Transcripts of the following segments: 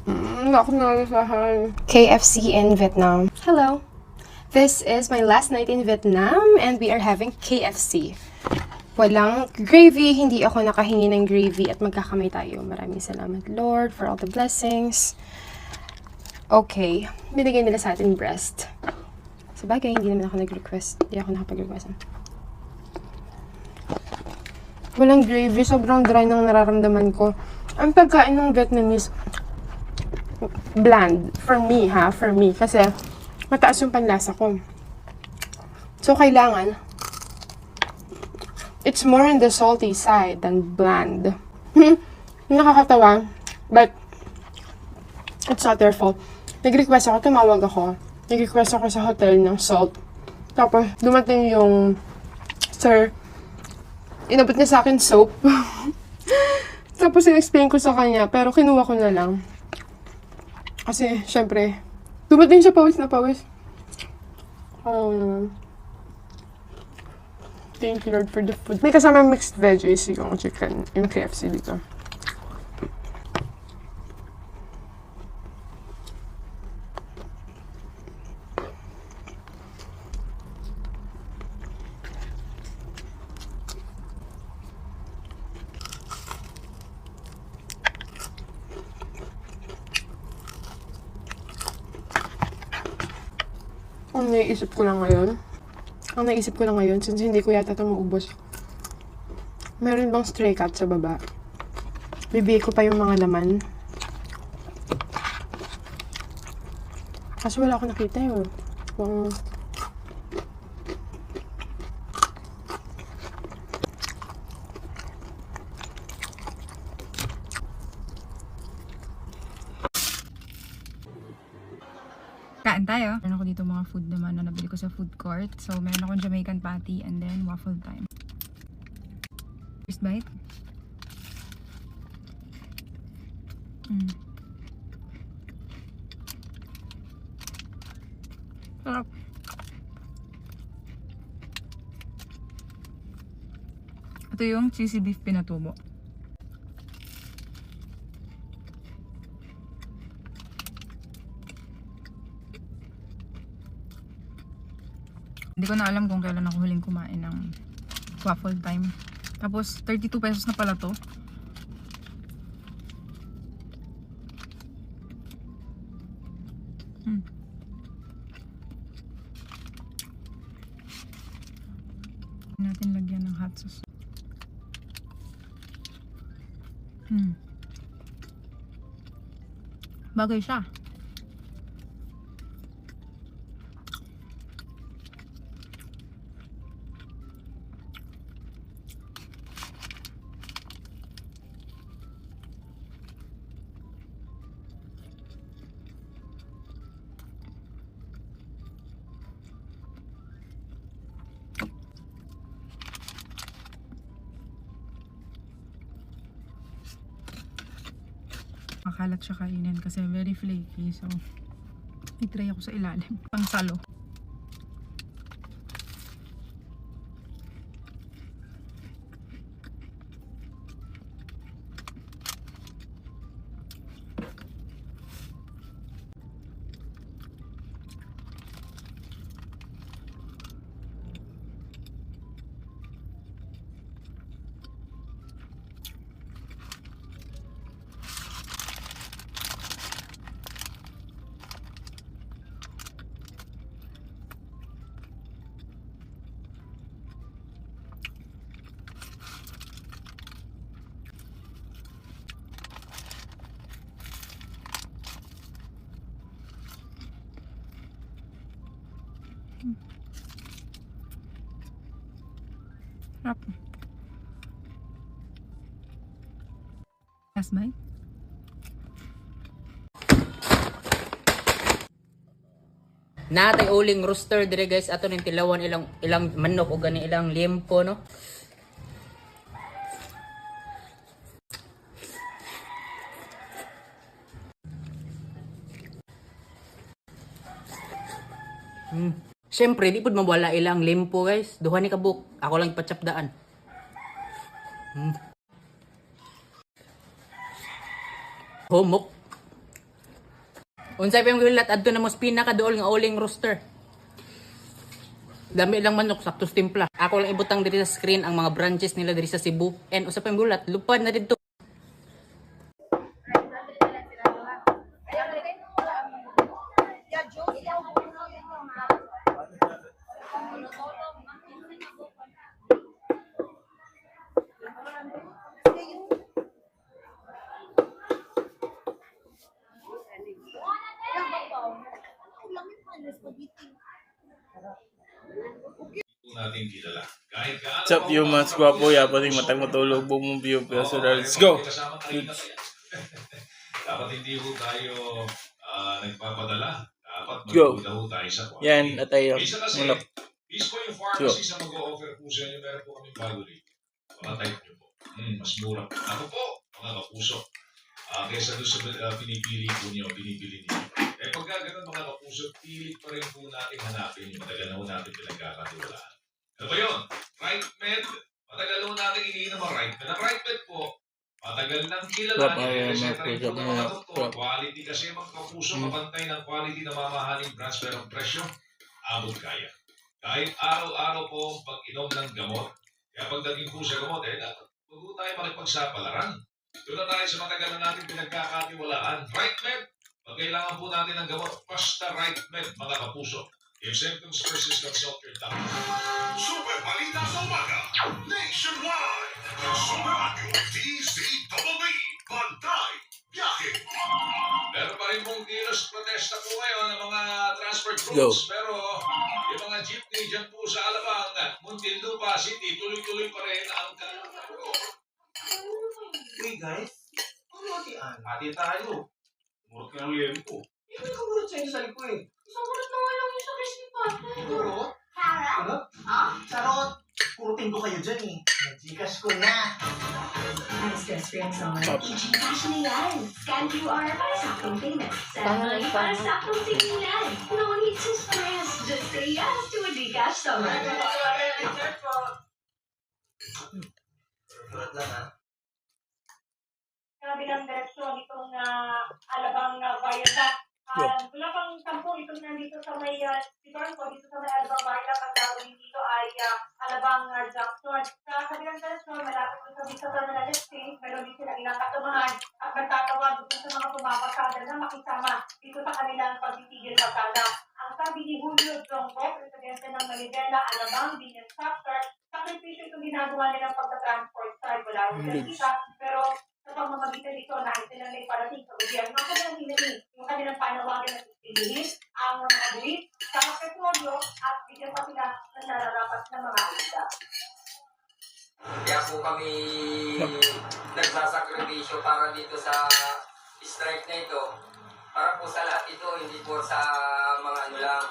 Ako nalisahan. KFC in Vietnam. Hello. This is my last night in Vietnam and we are having KFC. Walang gravy, hindi ako nakahingi ng gravy at magkakamay tayo. Maraming salamat, Lord, for all the blessings. Okay, binigay nila sa atin breast. Sa bagay, hindi naman ako nag-request. Hindi ako nakapag-request. Walang gravy, sobrang dry ng nararamdaman ko. Ang pagkain ng Vietnamese, bland. For me, for me. Kasi, mataas yung panlasa ko. So, kailangan, it's more on the salty side than bland. Nakakatawa, but it's not their fault. Nag-request ako, tumawag ako. Nag-request ako sa hotel ng salt. Tapos, dumating yung sir, inabot niya sa akin soap. Tapos, in-explain ko sa kanya, pero kinuha ko na lang. Kasi, syempre, dumating siya pawis na pawis. Thank you, Lord, for the food. May kasama mixed veggies yung chicken, yung KFC dito. Ang naisip ko lang ngayon, since hindi ko yata ito maubos, meron bang stray cat sa baba? Bibigay ko pa yung mga laman. Kasi wala ako nakita yun. Kain tayo. Meron ako dito mga food naman na nabili ko sa food court. So, meron akong Jamaican patty and then waffle time. First bite. Sarap. Ito yung cheesy beef pinatubo. Hindi ko na alam kung kailan ako huling kumain ng waffle time. Tapos, 32 pesos na pala to. Natin lagyan ng hot sauce. Bagay siya. Makalat siya kainin kasi very flaky. So, i-try ako sa ilalim. Pang salo. Sarap. Last bite. Natay uling rooster dire guys, ato ning tilawan ilang manok o gani ilang limpo no. Siyempre, di pud mawala ilang limpo guys. Duha ni kabuk. Ako lang ipatsapdaan. Humok. Unsay pa yung gulat adto na mos pinakaduol nga uling rooster. Dami lang manok sakto timpla. Ako lang ibutang diri sa screen ang mga branches nila diri sa Cebu. And usa pa yung gulat, lupad na dito. nating kilala. Kahit gaano What's up, humans? Gwapo, yapating matang matulog, bumong view. So, let's go! Dapat hindi ho tayo nagpapadala. Dapat Go. magpuda ho tayo sa quality. Yan, at tayo. Minsan kasi, Mulak. Peace po yung pharmacy sa mag-o-offer po sa inyo. Meron po kami bago rito. Mga type nyo po. Mas mura. Ako po, mga kapuso. Kesa doon sa pinipili po niyo, pinipili niyo. Eh pagka ganun mga kapuso, pilit pa rin po natin hanapin yung matagal na ho natin pinagkakatiwalaan. Ano ba yun? Right med. Matagal ho natin iniinom ang right med. Ang right med po, matagal nang kilala niya. Reseta rin po ng mga doktor. Quality kasi mga kapuso, mapantay ng quality na mamahaling brands pero ang presyo, abot kaya. Kahit araw-araw po pag-inom ng gamot, kaya pagdating po sa gamot, dapat huwag po tayo makipagsapalaran. Doon na tayo sa matagal na natin pinagkakatiwalaan. Right med. Pag kailangan po natin ng gamot, basta right med, mga kapuso. If symptoms persist, consult your doctor. Super Balita sa Umaga, nationwide. Super Radio, DZBB, Bantay, Biyahe. Meron pa rin pong kilos protesta po ngayon ng mga transport Go. groups. Pero yung mga jeepney dyan po sa Alabang, Muntinlupa City, tuloy-tuloy pa rin ang Hey guys, ano hatian? Hati tayo. Murot ka ng lempo. Hindi ka murot sa inyo sa lipo eh. Isang ulit na nga lang yung sa Crispy Pata. Murot? Sarap? Ano? Charot! Kurutin ko kayo dyan eh. Nag-Gcash ko na. Stress free ang summer. I-Gcash na yan. Scan QR para saktong payment. Send money para saktong tingnan. No need to stress. Just say yes to a Gcash summer. Murot lang ha. Grabe ng direksyon itong Alabang Viaduct. Wala pang 10 itong nandito sa may Sibarn ko, dito sa may Alabang Viaduct. Ang gagawin dito ay Alabang Junction. Sa kabilang direksyon, malapit ko sa Vista Terminal Exchange, meron din sila ilang katumahan at nagtatawag dito sa mga pumapasada na makisama dito sa kanilang pagtitigil pagkada. Ang sabi ni Julio Jongko, presidente ng Malibela, Alabang, Binyan Chapter, sakripisyo itong ginagawa nilang pagta-transport side. Wala rin kita, pero sa pamamagitan nito, nais nila na iparating sa gobyerno ang kanilang hinahin, yung kanilang panawagan na sisilihin, ang mga buwis, sa petrolyo, at bigyan pa sila ng nararapat na mga alita. Kaya po kami nagsasakripisyo para dito sa strike na ito. Para po sa lahat ito, hindi po sa mga ano lang,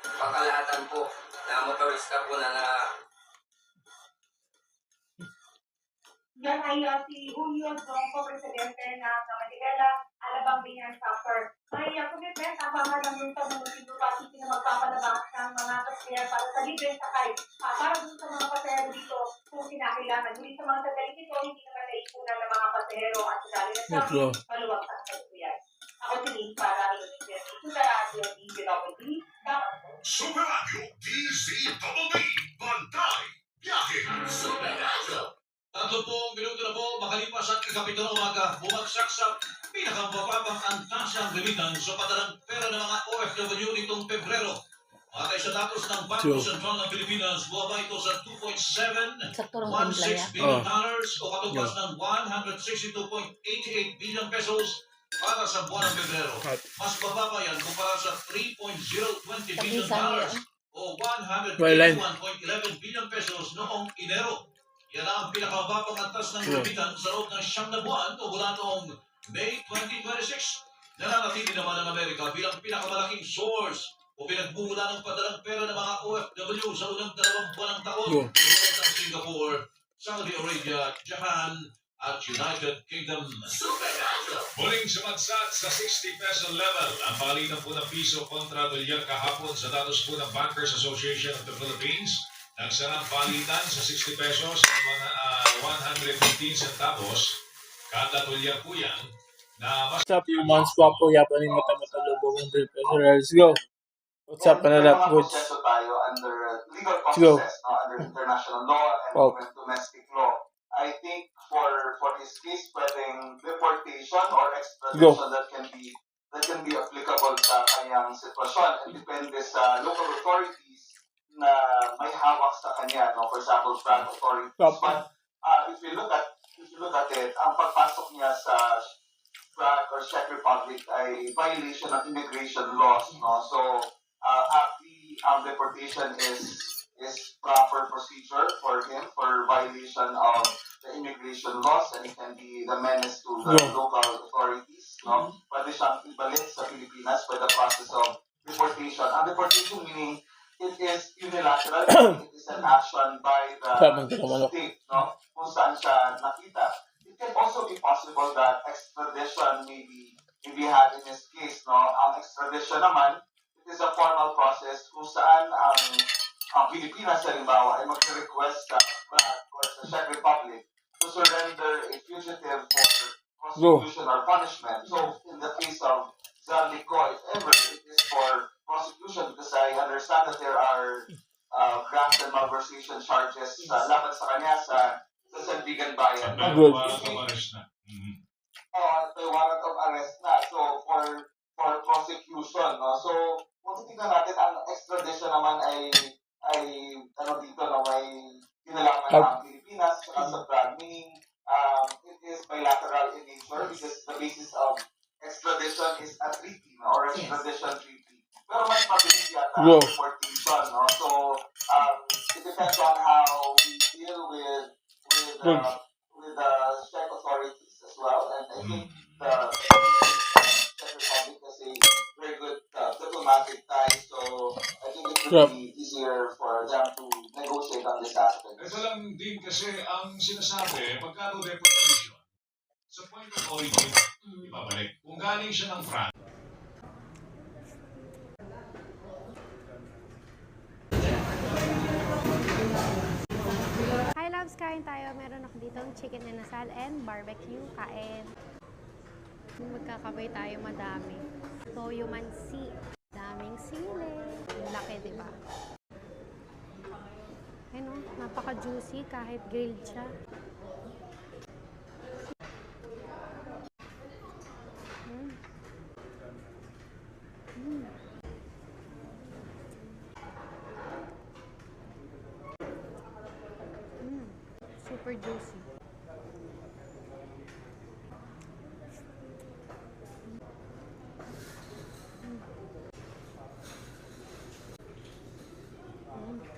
pangkalahatan po na motorista po na Yan ay si Julio Jongko, presidente ng Manila, Alabang Binyan Chapter. May commitment ang pamahalang ng Muntinlupa City na magpapalabas ng mga pasahero para sa libreng sakay. Para dun sa mga pasahero dito kung kinakailangan. Ngunit sa mga sagaling ito, hindi naman naipunan ng mga pasahero at dahil na sa maluwag sa kalukuyan. Ako si Lynn para Super Radio DZBB. Super Radio, DZBB, Bantay, Biyahe. Super Radio! 30 minuto na po makalipas ang ikapito ng umaga, bumagsak sa pinakamababang antasang limitan sa padalang pera ng mga OFW nitong Pebrero. Matay sa datos ng Bangko Sentral ng Pilipinas, bumaba ito sa $2.716 billion o katumbas ng 162.88 billion pesos para sa buwan ng Pebrero. Mas bababa yan kumpara sa $3.020 billion o 181.11 billion pesos noong Enero. Yan ang pinakamababang antas ng limitan sa loob ng 9 na buwan o mula noong May 2026. Nananatili naman ang Amerika bilang pinakamalaking source o pinagmumula ng padalang pera ng mga OFW sa unang 2 buwan ng taon. Tulad ng Singapore, Saudi Arabia, Japan, at United Kingdom. Muling sumagsat sa 60 peso level ang palitan po ng piso kontra dolyar kahapon sa datos po ng Bankers Association of the Philippines. Nagsarang palitan sa 60 pesos at 115 centavos kada dolyar po yan. na mas What's up, humans? Wapo, yapo ni mata-mata lubong ng beef. Let's go. What's up, Panalap Goods? proseso tayo under legal Let's go. process, no, under international law and Oh. even domestic law. I think for his case, pwedeng deportation or extradition that can be applicable sa kanyang sitwasyon and depende sa local authorities na may hawak sa kanya, no, for example, Prague authorities. Stop. But if you look at it, ang pagpasok niya sa Prague or Czech Republic ay violation of immigration laws, no? So, deportation is proper procedure for him for violation of the immigration laws, and it can be the menace to the local authorities, no? Pwede siyang ibalik sa Pilipinas by the process of deportation. Ang deportation meaning it is unilateral, it is an action by the state, no? Kung saan siya nakita. It can also be possible that extradition may be had in this case, no? Ang extradition naman, it is a formal process kung saan ang Pilipinas, halimbawa, ay mag-request sa Prague or sa Czech Republic to surrender a fugitive for prosecution or punishment. So, in the case of Zaldico, if ever, it is for prosecution because I understand that there are graft and malversation charges laban sa kanya sa Sandigan Bayan. Good. Warrant of arrest na. May warrant of arrest na. So, for prosecution, no? So, kung titignan natin, ang extradition naman ay dito na may kinalaman ng Pilipinas at sa Prague, meaning it is bilateral in nature because the basis of extradition is a treaty, no? Or extradition treaty. Pero mas mabilis yata ang deportation, no? So, it depends on how we deal with the Czech authorities as well, and I think the Czech Republic has a very good diplomatic ties, so I think it would be easier for them to negotiate on this aspect. Ito lang din kasi ang sinasabi, pagka daw deportation, sa point of origin, ibabalik. Kung galing siya ng France, Hi loves, kain tayo. Meron ako dito chicken inasal and barbecue. Kain. Magkakabay tayo madami. Toyo mansi. Daming sili. Laki, di ba? Ayun o, napaka-juicy kahit grilled siya. Super juicy.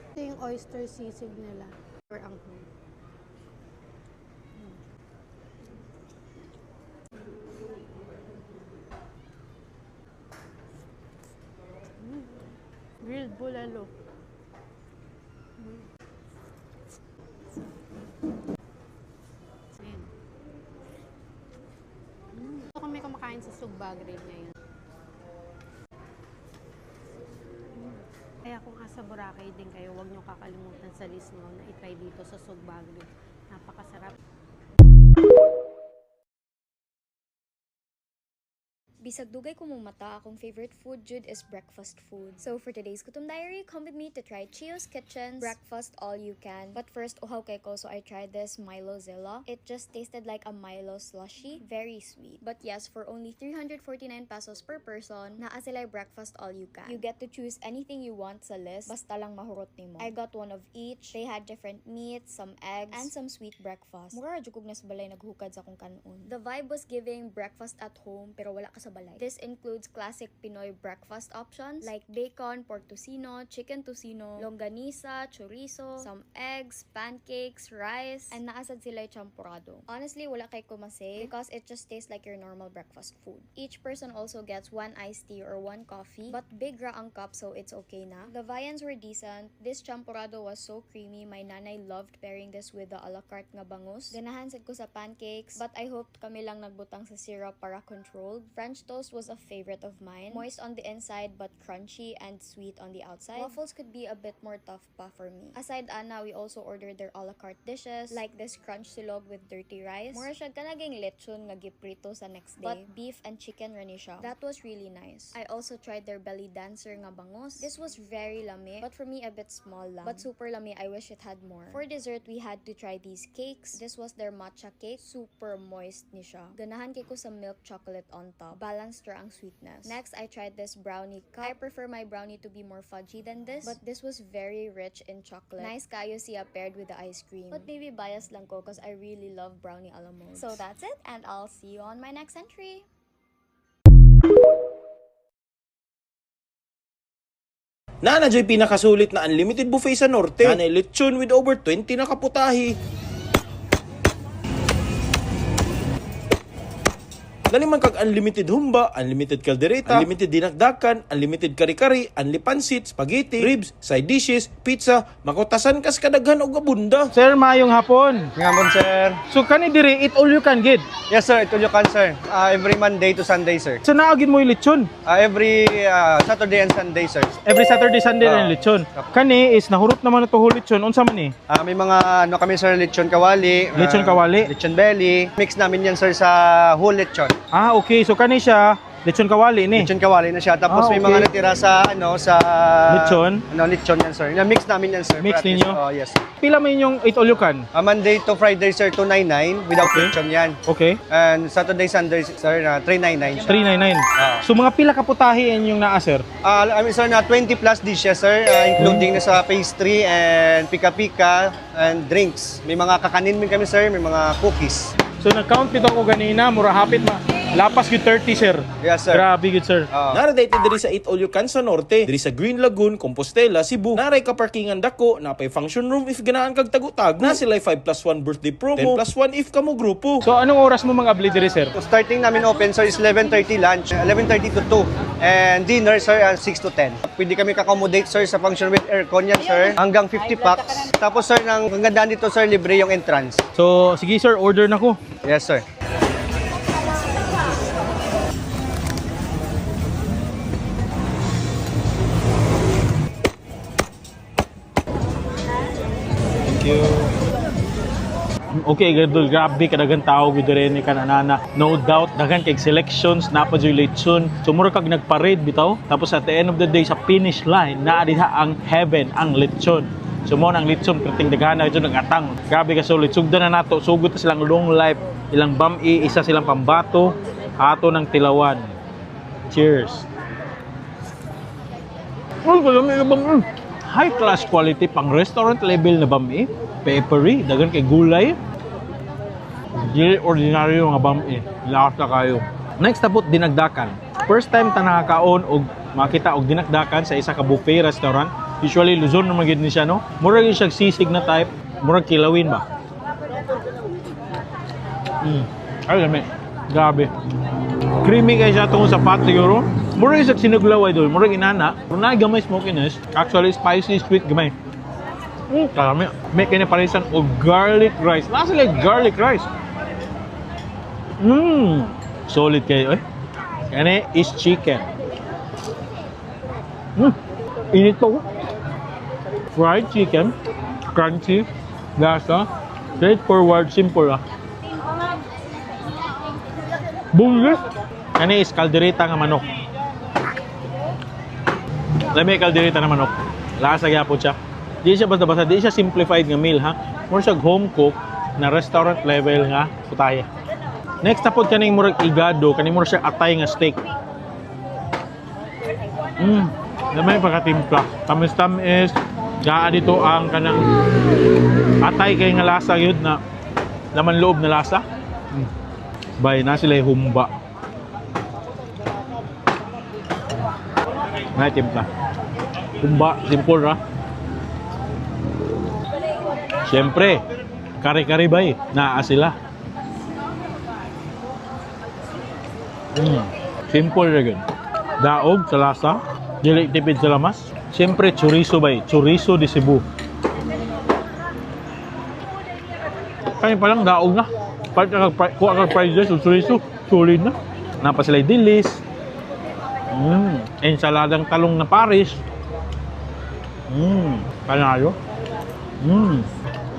Ito yung oyster sisig nila. Or ang grilled bulalo. Ayan. Ito kami kumakain sa Sugba Grill ngayon. Kaya kung asa Boracay din kayo, huwag nyo kakalimutan sa list nyo na itry dito sa Sugba Grill. Napakasarap. Bisag dugay ko mong mata, akong favorite food jud is breakfast food. So for today's Gutom Diary, come with me to try Chio's Kitchen's breakfast all you can. But first, uhaw kay ko, so I tried this Milo Zilla. It just tasted like a Milo slushy, very sweet. But yes, for only 349 pesos per person, naa sila breakfast all you can. You get to choose anything you want sa list, basta lang mahurot nimo. I got one of each. They had different meats, some eggs, and some sweet breakfast. Mura jud kog nas balay naghukad sa akong kanon. The vibe was giving breakfast at home, pero wala ka sa balay. This includes classic Pinoy breakfast options like bacon, pork tocino, chicken tocino, longanisa, chorizo, some eggs, pancakes, rice, and naasad sila champurrado. Honestly, wala kay kumase because it just tastes like your normal breakfast food. Each person also gets one iced tea or one coffee, but big ra ang cup so it's okay na. The viands were decent. This champurrado was so creamy. My nanay loved pairing this with the a la carte nga bangus. Ganahan sad ko sa pancakes, but I hoped kami lang nagbutang sa syrup para controlled. French toast was a favorite of mine. Moist on the inside but crunchy and sweet on the outside. Waffles could be a bit more tough pa for me. Aside Ana, we also ordered their a la carte dishes like this crunch silog with dirty rice. Mura siya kanaging lechon nga giprito sa next day. But beef and chicken rani siya. That was really nice. I also tried their belly dancer nga bangos. This was very lami, but for me a bit small lang. But super lami, I wish it had more. For dessert, we had to try these cakes. This was their matcha cake. Super moist ni siya. Ganahan kay ko sa milk chocolate on top. Balanced ra ang sweetness. Next, I tried this brownie cup. I prefer my brownie to be more fudgy than this, but this was very rich in chocolate. Nice kayo siya paired with the ice cream. But maybe biased lang ko because I really love brownie a la mode. So that's it, and I'll see you on my next entry. Na dyan pinakasulit na unlimited buffet sa Norte. Na lechon with over 20 na kaputahi. Laliman kag unlimited humba, unlimited kaldereta, unlimited dinakdakan, unlimited kari-kari, unli pansit, spaghetti, ribs, side dishes, pizza, makutasan kas kadaghan og abunda. Sir, mayong hapon. Nga po, sir. So kani diri eat all you can get. Yes, sir. Eat all you can, sir. Every Monday to Sunday, sir. So naagid mo yung lechon? Every Saturday and Sunday, sir. Every Saturday, Sunday na lechon. Kani is nahurot naman na to lechon. Unsa man ni? May mga kami, sir, lechon kawali. Lechon kawali? Lechon belly. Mix namin yan, sir, sa whole lechon. Ah, okay. So kani siya lechon kawali ni. Lechon kawali na siya. Tapos may okay. mga natira sa sa lechon. Lechon yan, sir. Mix namin yan, sir. Mix ninyo? Oh, yes. Pila man yung eat all you can? Monday to Friday, sir, 299 without lechon yan. Okay. And Saturday, Sunday, sir, 399. 399. So mga pila kaputahi yung naa, sir? Sir, na 20 plus dishes, sir, including na sa pastry and pika-pika and drinks. May mga kakanin din kami, sir, may mga cookies. So nag-count dito ako ganina, mura hapit lapas yung 30, sir. Yes, sir. Grabe good, sir. Naradated diri sa Eat All You Can sa Norte, diri sa Green Lagoon, Compostela, Cebu. Naray ka parkingan dako, napay function room if ganaan kag tagu-tago. Na sila 5+1 birthday promo, 10+1 if kamo grupo. So anong oras mo mga abli diri, sir? So, starting namin open, sir, is 11:30 lunch, 11:30 to 2. And dinner, sir, 6 to 10. Pwede kami accommodate, sir, sa function with aircon yan, sir. Hanggang 50 packs. Tapos, sir, ang gandaan dito, sir, libre yung entrance. So, sige, sir, order na ko. Yes, sir. Okay, gadol, grabe kadagan tao gud rin ni kananana. No doubt daghan kay selections na pa jud lechon. So mura kag nagparade bitaw. Tapos at the end of the day sa finish line naa diha ang heaven, ang lechon. So mo nang lechon krating daghan jud nagatang. Grabe ka solid. Sugdan na nato, sugod ta silang long life. Ilang bami, isa silang pambato, ato ng tilawan. Cheers. High class quality pang restaurant level na bami. Peppery, dagan kay gulay. Dili ordinaryo nga bami. Lasa kayo. Next tapot dinagdakan. First time ta nakakaon og makita og dinagdakan sa isa ka buffet restaurant. Usually Luzon na magid ni siya, no. Mura gyud siya sisig na type, mura kilawin ba. Ay lami. Grabe. Creamy kay siya tungod sa pat siguro. Mura gyud siya sinuglaway dol, mura ginana. Mura na gamay smokiness, actually spicy sweet gamay. Karami. May kinaparisan o garlic rice. Nasa like garlic rice. Solid kayo eh. Yan is chicken. Init to. Fried chicken. Crunchy. Lasa. Straightforward. Simple ah. Bungus. Yan is kaldereta nga manok. Lami kaldereta na manok. Lasa kaya po siya. Di siya basta-basta, di siya simplified nga meal ha. More siya home cook na restaurant level nga putaya. Next tapod kaning murag igado, kaning murag siya atay nga steak. May pagkatimpla. Tamis-tamis. Gaa dito ang kanang atay kay nga lasa yun na laman loob na lasa. Bay na sila humba. May timpla. Humba, simple ra. Siyempre, kare-kare bay, naa sila. Simple rin. Daog sa lasa, dili tipid sa lamas. Siyempre, chorizo bay, chorizo de Cebu. Kaya palang daog na. Kuha kag prices o chorizo, solid na. napa sila dilis. Ensaladang talong na Paris. Panalo.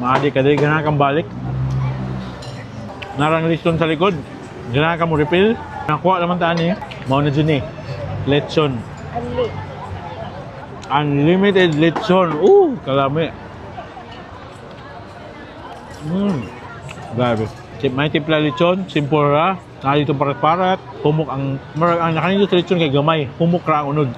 Maadi ka din, ganahan kang balik. Narang lechon sa likod. Ganahan ka mo refill. Nakuha naman taan eh. Mao na dyan eh. Lechon. Unlimited lechon. Kalami. Grabe. May tipla lechon, simple ra. Dito parat-parat. Humok ang nakanindot sa lechon kay gamay. Humok ra ang unod.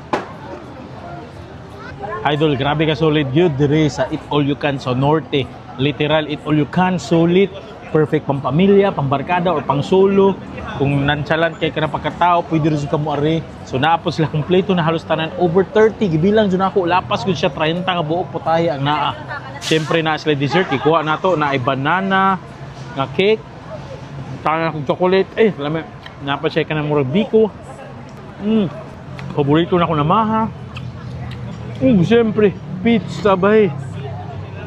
Idol, grabe ka solid yun. Dire sa Eat All You Can sa Norte. Literal Eat All You Can, solid. Perfect pang pamilya, pang barkada, or pang solo. Kung nonchalant kay ka na pagkatao, pwede rin ka mo ari. So naapos sila kompleto na halos tanan over 30. Gibilang dyan ako, lapas ko siya 30 nga buok putahe ang naa. Siyempre na sila dessert, ikuha na to, na ay banana, na cake, sana akong chocolate. Alam mo, napas siya ka ng murag biko. Paborito na ako na maha. Siyempre, pizza ba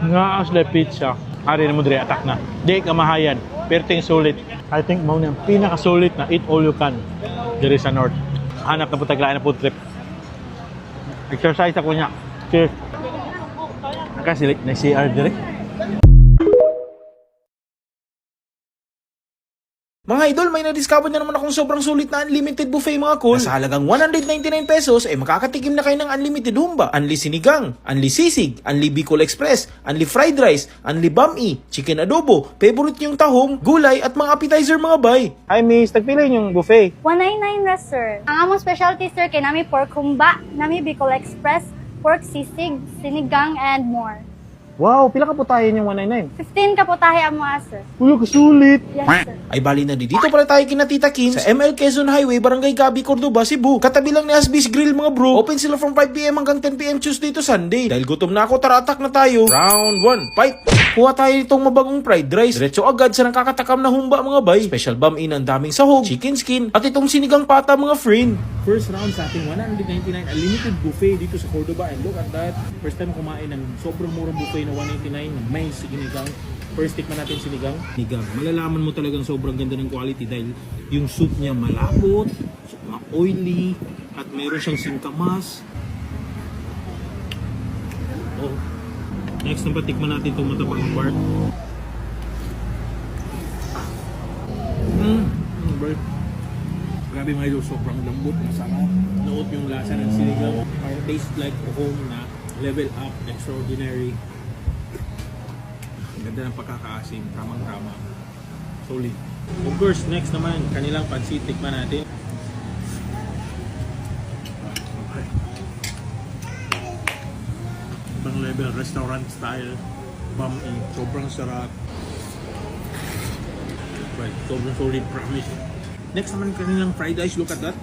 nga sila pizza. Ari na mo dire, attack na. Di ka mahayan, perting sulit. I think mao na ang pinakasulit na Eat All You Can dire sa North. Hanap na po taglaan na food trip. Exercise ako niya. Cheers. Nakasilik na CR dire. Mga idol, may na-discover na naman akong sobrang sulit na unlimited buffet mga cool. Sa halagang 199 pesos ay makakatikim na kayo ng unlimited humba, unli sinigang, unli sisig, unli Bicol Express, unli fried rice, unli bami, chicken adobo, favorite yung tahong, gulay at mga appetizer mga bay. Hi miss, tagpila yung buffet. 199 na sir. Ang among specialty sir kay nami pork humba, nami Bicol Express, pork sisig, sinigang and more. Wow, pila ka putahin yung 199? 15 ka po tayo ang mga sir. Uy, kasulit. Yes sir. Ay bali na dito pala tayo kina Tita Kim sa ML Quezon Highway, Barangay Gabi, Cordoba, Cebu. Katabi lang ni Asbis Grill mga bro. Open sila from 5 PM hanggang 10 PM Tuesday to Sunday. Dahil gutom na ako, tara attack na tayo. Round 1, fight! Kuha tayo itong mabagong fried rice. Diretso agad sa nakakatakam na humba mga bay. Special bam-in ang daming sahog, chicken skin, at itong sinigang pata mga friend. First round sa ating 199 unlimited buffet dito sa Cordoba, and look at that. First time kumain ng sobrang murang buffet na 199 na may sinigang. First tikman natin sinigang. Malalaman mo talagang sobrang ganda ng quality dahil yung soup niya malapot, oily, at meron siyang singkamas. Next naman tikman natin itong matapang part. Grabe mga idol, sobrang lambot, masarap. Noot yung lasa ng sinigang. Parang taste like home na level up, extraordinary. Ganda ng pagkakaasim, tamang-tama. Solid. Of course, next naman, kanilang pansit, tikman natin. Okay. Ibang level, restaurant style, bam-in, sobrang sarap. Right, sobrang solid, promise. Next naman, kanilang fried rice, look at that.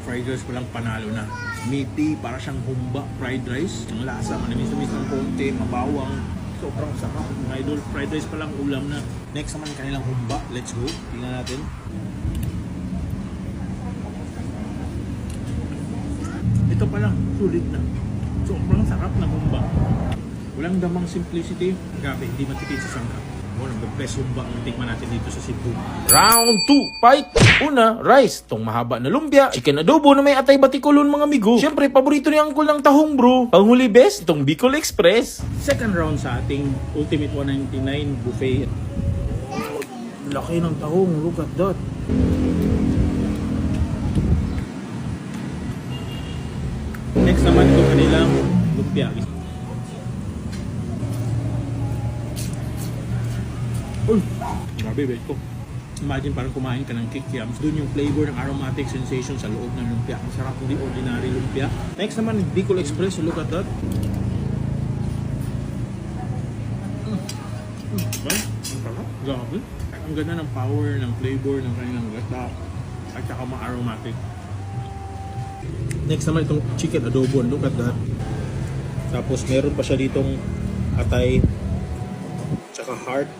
Fried rice palang panalo na. Meaty, para siyang humba fried rice. Ang lasa, manamis-namis ng konti, mabawang. Sobrang sarap. Mga idol, fried rice palang ulam na. Next naman kanilang humba. Let's go. Tingnan natin. Ito palang, sulit na. Sobrang sarap na humba. Walang damang simplicity. Grabe, hindi matipid sa sangka. One of the best humba ang tikman natin dito sa Cebu. Round 2, fight! Una, rice. Tong mahaba na lumpia, chicken adobo na may atay batikulon mga migo. Siyempre, paborito ni Uncle ng tahong bro. Panghuli best, itong Bicol Express. Second round sa ating Ultimate 199 buffet. Laki ng tahong, look at that. Next naman ito kanilang lumpia. Uy, grabe bet ko. Imagine parang kumain ka ng kikiams. Doon yung flavor ng aromatic sensation sa loob ng lumpia. Ang sarap, hindi ordinary lumpia. Next naman, Bicol Express. Look at that. Diba? Ang sarap. Grabe. Ang ganda ng power, ng flavor, ng kanilang gata. At saka ma-aromatic. Next naman itong chicken adobo. Look at that. Tapos meron pa siya ditong atay. Tsaka heart.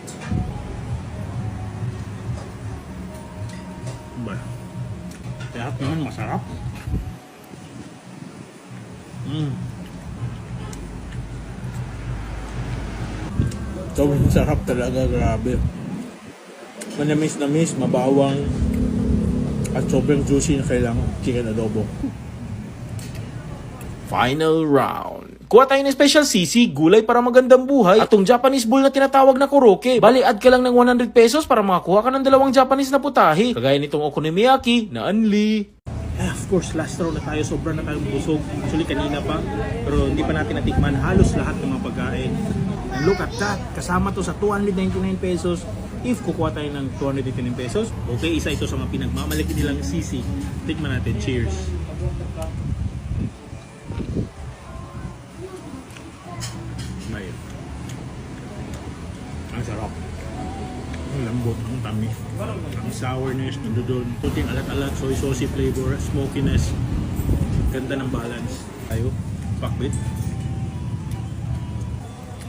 Lahat naman masarap. Sobrang sarap talaga, grabe. Manamis, mabawang, at sobrang juicy na kailangan chicken adobo. Final round. Kuha tayo ng special sisig, gulay para magandang buhay, at tong Japanese bowl na tinatawag na koroke. Bali, add ka lang ng 100 pesos para makakuha ka ng 2 Japanese na putahe. Kagaya nitong okonomiyaki na unli. Of course, last round na tayo. Sobrang na tayong busog. Actually, kanina pa. Pero hindi pa natin natikman halos lahat ng mga pagkain. And look at that. Kasama to sa 299 pesos. If kukuha tayo ng 289 pesos, okay, isa ito sa mga pinagmamalaki nilang sisi. Tikman natin. Cheers. Ayun. Ang sarap. Ang lambot, ang tamis. Ang sourness, nandoon. Puting alat-alat, soy saucy flavor, smokiness. Ganda ng balance. Tayo, pakbit.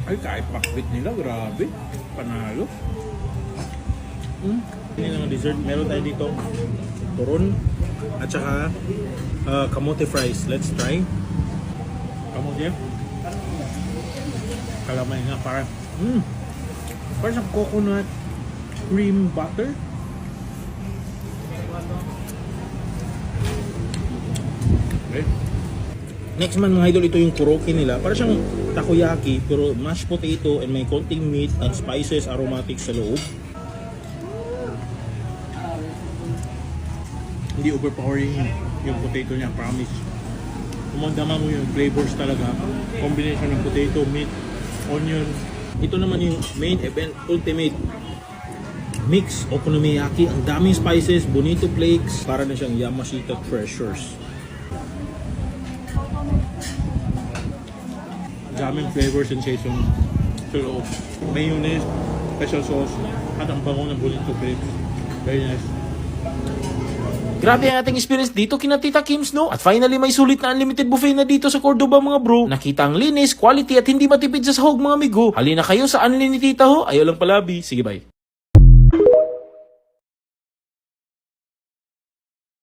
Ay, kahit pakbit nila, grabe. Panalo. Ini ng dessert, meron tayo dito turon at saka kamote fries. Let's try. Kamote. Kalamay nga para parang siyang coconut cream butter. Okay. Next man mga idol, ito yung koroke nila. Para siyang takoyaki pero mashed potato and may konting meat and spices, aromatics sa loob. Hindi overpowering yung potato niya, promise. Kumandama mo yung flavors talaga. Combination ng potato, meat, onion. Ito naman yung main event, ultimate mix okonomiyaki. Ang daming spices, bonito flakes. Para na siyang Yamashita Treasures. Daming flavor sensation sa loob. Mayonnaise, special sauce, at ang bango ng bonito flakes. Very nice. Grabe ang ating experience dito kina Tita Kim's, no? At finally, may sulit na unlimited buffet na dito sa Cordoba, mga bro. Nakita ang linis, quality at hindi matipid sa sahog, mga amigo. Halina kayo sa unli ni Tita ho. Ayaw lang palabi. Sige, bye.